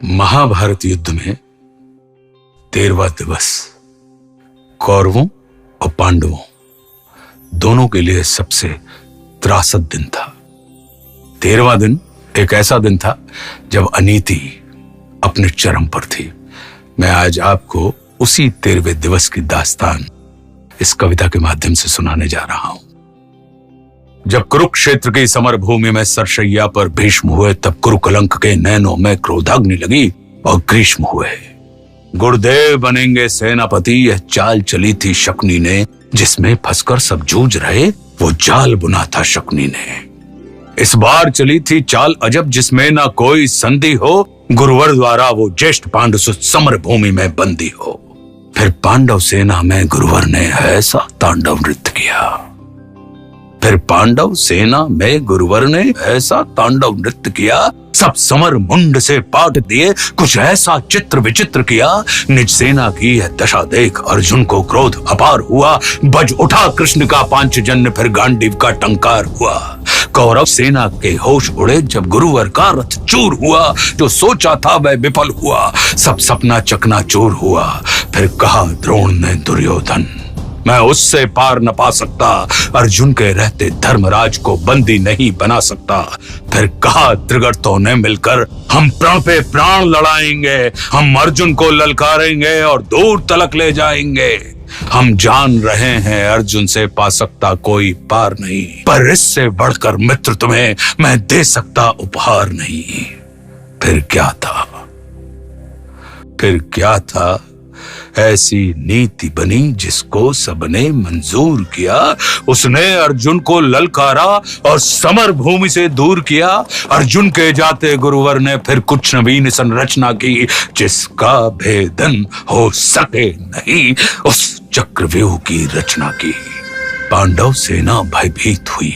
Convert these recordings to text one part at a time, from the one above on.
महाभारत युद्ध में 13वां दिवस कौरवों और पांडवों दोनों के लिए सबसे त्रासद दिन था। 13वां दिन एक ऐसा दिन था जब अनीति अपने चरम पर थी। मैं आज आपको उसी 13वें दिवस की दास्तान इस कविता के माध्यम से सुनाने जा रहा हूं। जब कुरुक्षेत्र की समर भूमि में सरशैया पर भीष्म हुए, तब कुरुकलंक के नैनों में क्रोधाग्नि लगी और ग्रीष्म हुए। गुरुदेव बनेंगे सेनापति, यह चाल चली थी शकुनी ने, जिसमें फंसकर सब जूझ रहे वो जाल बुना था शकुनी ने। इस बार चली थी चाल अजब, जिसमें ना कोई संधि हो, गुरुवर द्वारा वो ज्येष्ठ पांडु समर भूमि में बंदी हो। फिर पांडव सेना में गुरुवर ने ऐसा तांडव नृत्य किया। फिर पांडव सेना में गुरुवर ने ऐसा तांडव नृत्य किया, सब समर मुंड से पाट दिए, कुछ ऐसा चित्र विचित्र किया। निज सेना की यह दशा देख अर्जुन को क्रोध अपार हुआ। बज उठा कृष्ण का पांचजन्य, फिर गांडीव का टंकार हुआ। कौरव सेना के होश उड़े जब गुरुवर का रथ चूर हुआ। जो सोचा था वह विफल हुआ, सब सपना चकनाचूर हुआ। फिर कहा द्रोण ने दुर्योधन, मैं उससे पार न पा सकता, अर्जुन के रहते धर्मराज को बंदी नहीं बना सकता। फिर कहा त्रिगर्तों ने मिलकर, हम प्राण पे प्राण लड़ाएंगे, हम अर्जुन को ललकारेंगे और दूर तलक ले जाएंगे। हम जान रहे हैं अर्जुन से पा सकता कोई पार नहीं, पर इससे बढ़कर मित्र तुम्हें मैं दे सकता उपहार नहीं। फिर क्या था, फिर क्या था, ऐसी नीति बनी जिसको सबने मंजूर किया। उसने अर्जुन को ललकारा और समर भूमि से दूर किया। अर्जुन के जाते गुरुवर ने फिर कुछ नवीन संरचना की, जिसका भेदन हो सके नहीं, उस चक्रव्यूह की रचना की। पांडव सेना भयभीत हुई,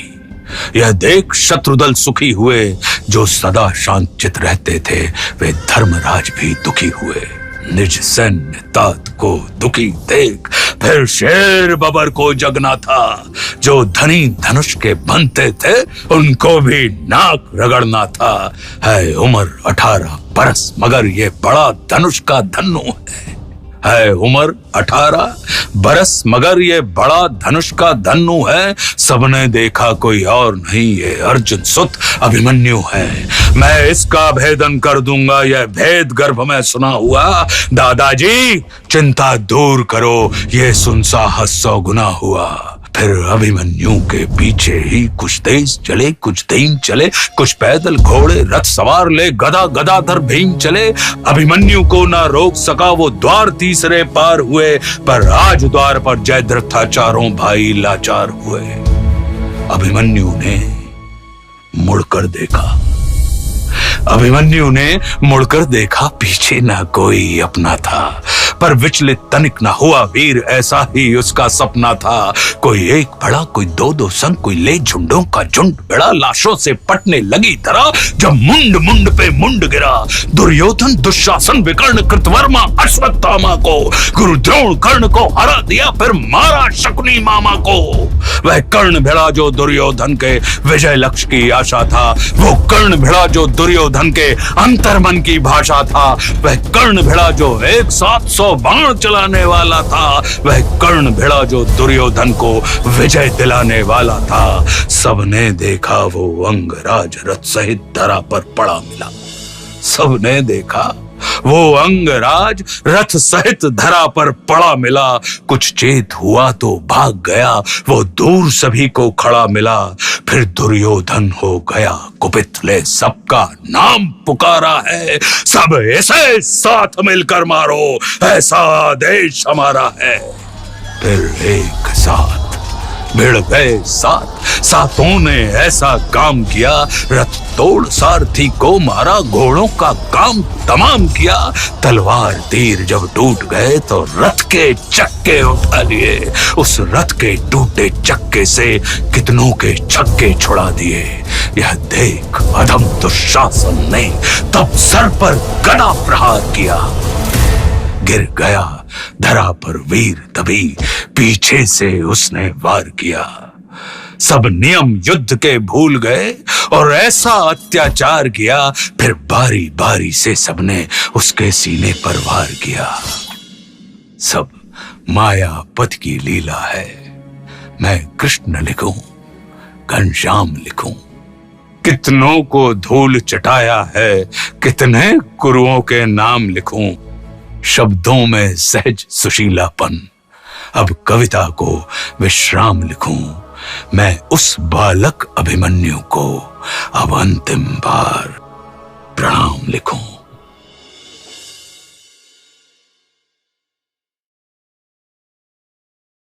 यह देख शत्रुदल सुखी हुए। जो सदा शांत चित रहते थे वे धर्मराज भी दुखी हुए। निज सैन्य तात को दुखी देख फिर शेर बबर को जगना था। जो धनी धनुष के बनते थे उनको भी नाक रगड़ना था। है उम्र 18 बरस मगर ये बड़ा धनुष का धन्नु है उम्र 18 बरस मगर ये बड़ा धनुष का धन्नु है। सबने देखा कोई और नहीं, ये अर्जुन सुत अभिमन्यु है। मैं इसका भेदन कर दूंगा, यह भेद गर्भ में सुना हुआ। दादाजी चिंता दूर करो, ये सुन साहस 100 गुना हुआ। फिर अभिमन्यु के पीछे ही कुछ तेज चले, कुछ धीम चले, कुछ पैदल घोड़े रथ सवार ले, गदा गदाधर भीम चले। अभिमन्यु को ना रोक सका वो द्वार तीसरे पार हुए, पर राज द्वार पर जयद्रथ था, चारों भाई लाचार हुए। अभिमन्यु ने मुड़कर देखा, अभिमन्यु ने मुड़कर देखा, पीछे ना कोई अपना था, पर विचलित तनिक न हुआ वीर, ऐसा ही उसका सपना था। कोई एक बढ़ा, कोई दो संग, कोई ले झुंडों का झुंड बड़ा, लाशों से पटने लगी तरह। जब मुंड मुंड पे मुंड गिरा, दुर्योधन दुशासन विकर्ण कृतवर्मा अश्वत्थामा को, गुरु द्रोण कर्ण को हरा दिया, फिर मारा शकुनी मामा को। वह कर्ण भिड़ा जो दुर्योधन के विजय लक्ष्य की आशा था, वो कर्ण भिड़ा जो दुर्योधन के अंतर्मन की भाषा था। वह कर्ण भिड़ा जो एक साथ 100 बाण चलाने वाला था। वह कर्ण भिड़ा जो दुर्योधन को विजय दिलाने वाला था। सबने देखा वो अंगराज रथ सहित धरा पर पड़ा मिला। सबने देखा वो अंगराज रथ सहित धरा पर पड़ा मिला। कुछ चेत हुआ तो भाग गया, वो दूर सभी को खड़ा मिला। फिर दुर्योधन हो गया कुपित, ले सबका नाम पुकारा है। सब ऐसे साथ मिलकर मारो, ऐसा आदेश हमारा है। फिर एक साथ भिड़ गए सातों ने ऐसा काम किया। रथ तोड़ सारथी को मारा, घोड़ों का काम तमाम किया। तलवार तीर जब टूट गए तो रथ के चक्के उठा लिए। उस रथ के टूटे चक्के से कितनों के छक्के छुड़ा दिए। यह देख अधम दुशासन ने तब सर पर गदा प्रहार किया। गिर गया धरा पर वीर, तभी पीछे से उसने वार किया। सब नियम युद्ध के भूल गए और ऐसा अत्याचार किया, फिर बारी बारी से सबने उसके सीने पर वार किया। सब मायापति की लीला है। मैं कृष्ण लिखूं, घनश्याम लिखूं, कितनों को धूल चटाया है, कितने गुरुओं के नाम लिखूं। शब्दों में सहज सुशीलापन, अब कविता को विश्राम लिखूं। मैं उस बालक अभिमन्यु को अब अंतिम बार प्रणाम लिखूं।